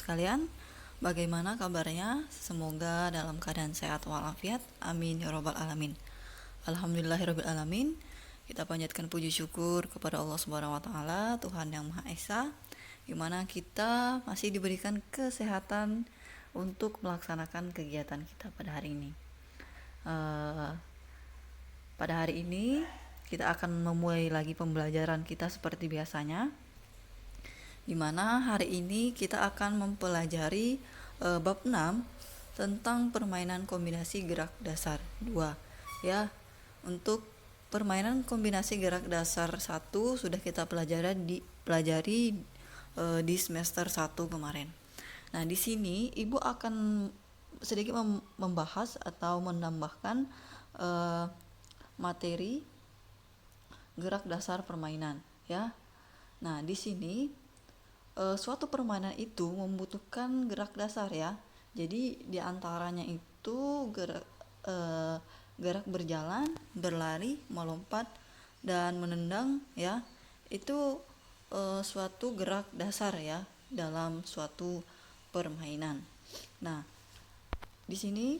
sekalian, bagaimana kabarnya? Semoga dalam keadaan sehat walafiat. Amin ya robbal alamin. Alhamdulillahirabbil alamin. Kita panjatkan puji syukur kepada Allah Subhanahu wa taala, Tuhan yang Maha Esa, di mana kita masih diberikan kesehatan untuk melaksanakan kegiatan kita pada hari ini. Pada hari ini kita akan memulai lagi pembelajaran kita seperti biasanya, di mana hari ini kita akan mempelajari bab 6 tentang permainan kombinasi gerak dasar 2 ya. Untuk permainan kombinasi gerak dasar 1 sudah kita pelajari di semester 1 kemarin. Nah, di sini Ibu akan sedikit membahas atau menambahkan materi gerak dasar permainan ya. Nah, di sini suatu permainan itu membutuhkan gerak dasar ya. Jadi diantaranya itu gerak berjalan, berlari, melompat, dan menendang ya. Itu suatu gerak dasar ya dalam suatu permainan. Nah, di sini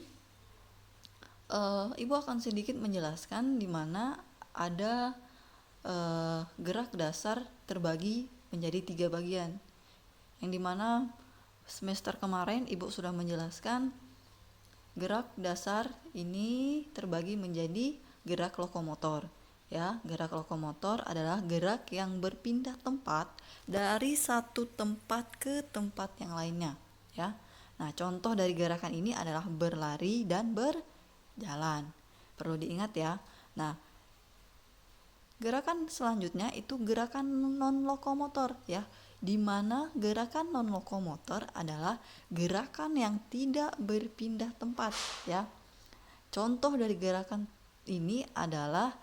Ibu akan sedikit menjelaskan di mana ada gerak dasar terbagi menjadi 3 bagian, yang dimana semester kemarin Ibu sudah menjelaskan gerak dasar ini terbagi menjadi gerak lokomotor ya. Gerak lokomotor adalah gerak yang berpindah tempat dari satu tempat ke tempat yang lainnya ya. Nah, contoh dari gerakan ini adalah berlari dan berjalan, perlu diingat ya. Nah, gerakan selanjutnya itu gerakan non lokomotor ya, di mana gerakan non lokomotor adalah gerakan yang tidak berpindah tempat ya. Contoh dari gerakan ini adalah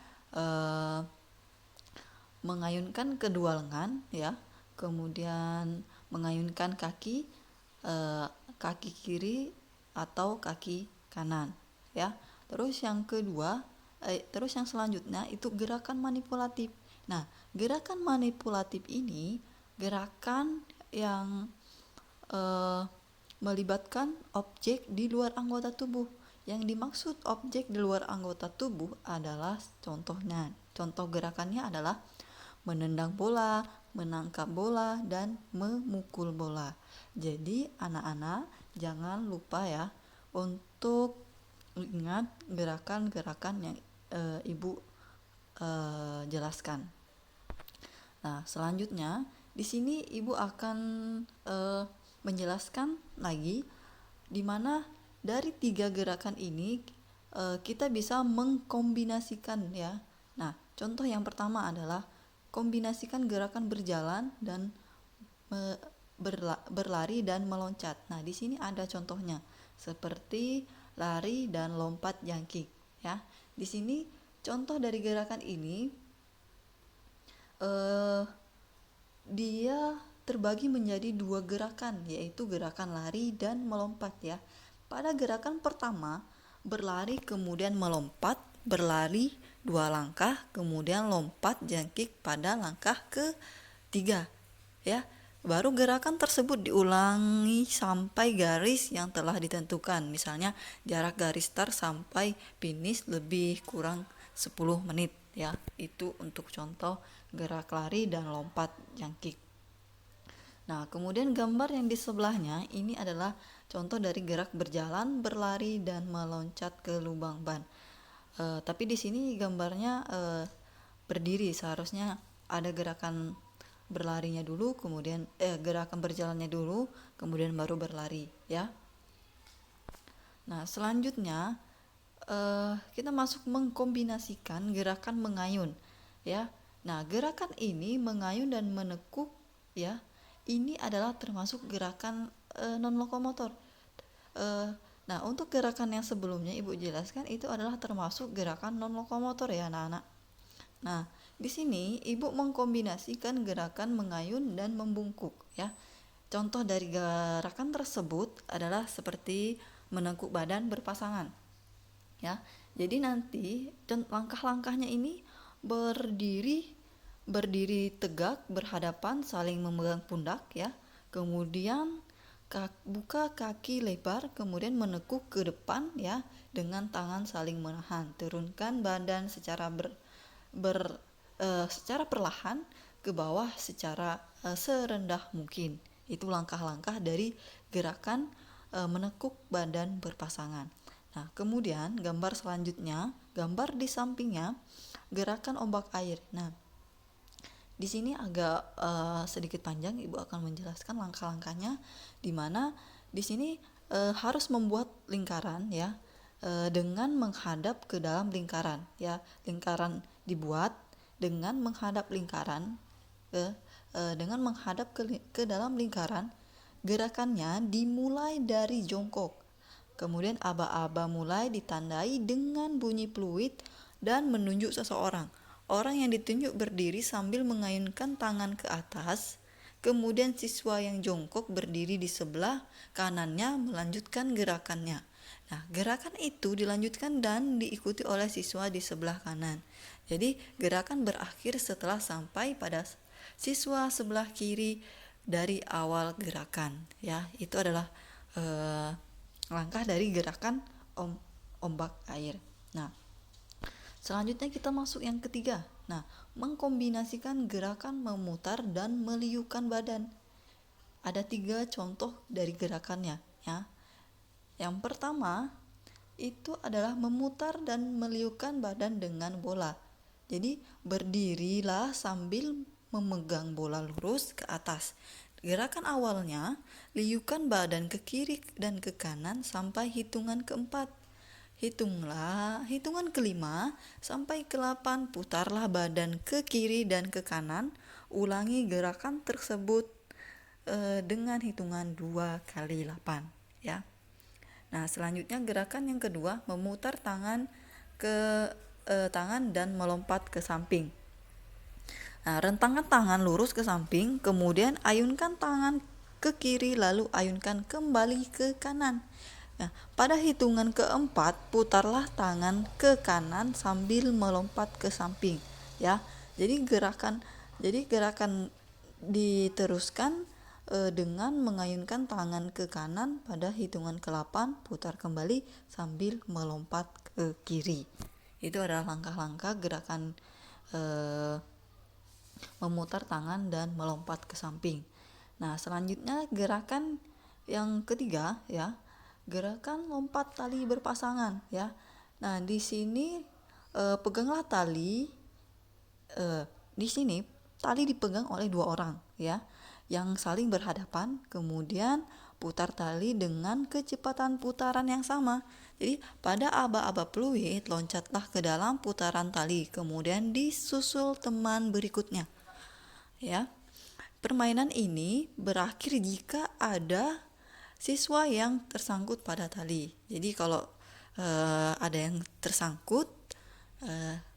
mengayunkan kedua lengan ya, kemudian mengayunkan kaki kiri atau kaki kanan ya. Terus yang selanjutnya itu gerakan manipulatif. Nah, gerakan manipulatif ini gerakan yang melibatkan objek di luar anggota tubuh. Yang dimaksud objek di luar anggota tubuh adalah contoh gerakannya adalah menendang bola, menangkap bola, dan memukul bola. Jadi anak-anak jangan lupa ya untuk ingat gerakan-gerakan yang Ibu jelaskan. Nah, selanjutnya di sini Ibu akan menjelaskan lagi di mana dari 3 gerakan ini kita bisa mengkombinasikan ya. Nah, contoh yang pertama adalah kombinasikan gerakan berjalan dan berlari dan meloncat. Nah, di sini ada contohnya seperti lari dan lompat jangkik ya. Di sini contoh dari gerakan ini dia terbagi menjadi 2 gerakan, yaitu gerakan lari dan melompat ya. Pada gerakan pertama, berlari kemudian melompat, berlari 2 langkah, kemudian lompat jangkik pada langkah ketiga ya. Baru gerakan tersebut diulangi sampai garis yang telah ditentukan. Misalnya jarak garis start sampai finish lebih kurang 10 menit ya. Itu untuk contoh gerak lari dan lompat jangkik. Nah, kemudian gambar yang di sebelahnya ini adalah contoh dari gerak berjalan, berlari, dan meloncat ke lubang ban. Tapi di sini gambarnya berdiri, seharusnya ada gerakan berlarinya dulu, kemudian gerakan berjalannya dulu, kemudian baru berlari ya. Nah, selanjutnya kita masuk mengkombinasikan gerakan mengayun ya. Nah, gerakan ini mengayun dan menekuk ya, ini adalah termasuk gerakan non lokomotor. Nah, untuk gerakan yang sebelumnya Ibu jelaskan itu adalah termasuk gerakan non lokomotor ya anak-anak. Nah, di sini Ibu mengkombinasikan gerakan mengayun dan membungkuk ya. Contoh dari gerakan tersebut adalah seperti menekuk badan berpasangan ya. Jadi nanti langkah-langkahnya ini berdiri tegak berhadapan saling memegang pundak ya. Kemudian buka kaki lebar, kemudian menekuk ke depan ya, dengan tangan saling menahan. Turunkan badan secara secara perlahan ke bawah secara serendah mungkin. Itu langkah-langkah dari gerakan menekuk badan berpasangan. Nah, kemudian gambar selanjutnya, gambar di sampingnya gerakan ombak air. Nah, di sini agak sedikit panjang, Ibu akan menjelaskan langkah-langkahnya, di mana di sini harus membuat lingkaran ya, dengan menghadap ke dalam lingkaran ya. Lingkaran dibuat dengan menghadap lingkaran dengan menghadap ke dalam lingkaran. Gerakannya dimulai dari jongkok. Kemudian aba-aba mulai ditandai dengan bunyi peluit dan menunjuk seseorang. Orang yang ditunjuk berdiri sambil mengayunkan tangan ke atas. Kemudian siswa yang jongkok berdiri di sebelah kanannya melanjutkan gerakannya. Nah, gerakan itu dilanjutkan dan diikuti oleh siswa di sebelah kanan. Jadi, gerakan berakhir setelah sampai pada siswa sebelah kiri dari awal gerakan. Ya, itu adalah langkah dari gerakan ombak air. Nah, selanjutnya kita masuk yang ketiga. Nah, mengkombinasikan gerakan memutar dan meliukan badan. Ada 3 contoh dari gerakannya ya. Yang pertama itu adalah memutar dan meliukan badan dengan bola. Jadi berdirilah sambil memegang bola lurus ke atas. Gerakan awalnya, liukan badan ke kiri dan ke kanan sampai hitungan keempat. Hitungan kelima sampai ke-8, putarlah badan ke kiri dan ke kanan. Ulangi gerakan tersebut dengan hitungan 2 kali 8 ya. Nah, selanjutnya gerakan yang kedua, memutar tangan tangan dan melompat ke samping. Nah, rentangkan tangan lurus ke samping, kemudian ayunkan tangan ke kiri lalu ayunkan kembali ke kanan. Nah, pada hitungan keempat, putarlah tangan ke kanan sambil melompat ke samping, ya. Jadi gerakan diteruskan dengan mengayunkan tangan ke kanan pada hitungan ke-8, putar kembali sambil melompat ke kiri. Itu adalah langkah-langkah gerakan memutar tangan dan melompat ke samping. Nah, selanjutnya gerakan yang ketiga ya, gerakan lompat tali berpasangan ya. Nah, di sini peganglah tali. Di sini tali dipegang oleh 2 orang ya, yang saling berhadapan. Kemudian putar tali dengan kecepatan putaran yang sama. Jadi pada aba-aba peluit, loncatlah ke dalam putaran tali, kemudian disusul teman berikutnya. Ya. Permainan ini berakhir jika ada siswa yang tersangkut pada tali. Jadi kalau ada yang tersangkut,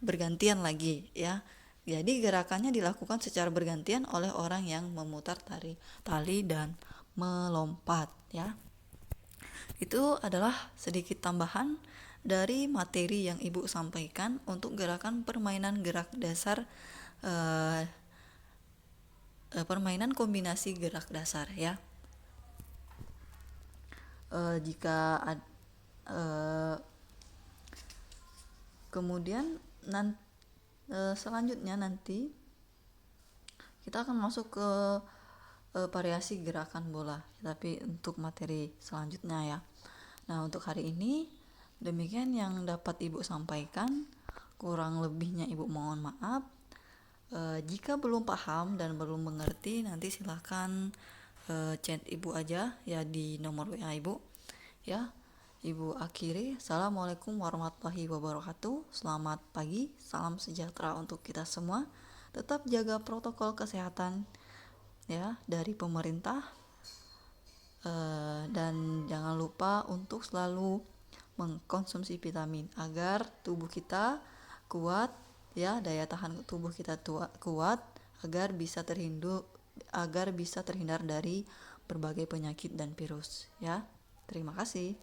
bergantian lagi ya. Jadi gerakannya dilakukan secara bergantian oleh orang yang memutar tali dan melompat ya. Itu adalah sedikit tambahan dari materi yang Ibu sampaikan untuk gerakan permainan gerak dasar, permainan kombinasi gerak dasar ya. Kemudian selanjutnya nanti kita akan masuk ke variasi gerakan bola, tapi untuk materi selanjutnya ya. Nah, untuk hari ini demikian yang dapat Ibu sampaikan. Kurang lebihnya Ibu mohon maaf. Jika belum paham dan belum mengerti, nanti silakan chat Ibu aja ya di nomor WA Ibu ya. Ibu akhiri, Assalamualaikum warahmatullahi wabarakatuh. Selamat pagi, salam sejahtera untuk kita semua. Tetap jaga protokol kesehatan ya dari pemerintah, dan jangan lupa untuk selalu mengkonsumsi vitamin agar tubuh kita kuat ya, daya tahan tubuh kita kuat, agar bisa terhindar dari berbagai penyakit dan virus ya. Terima kasih.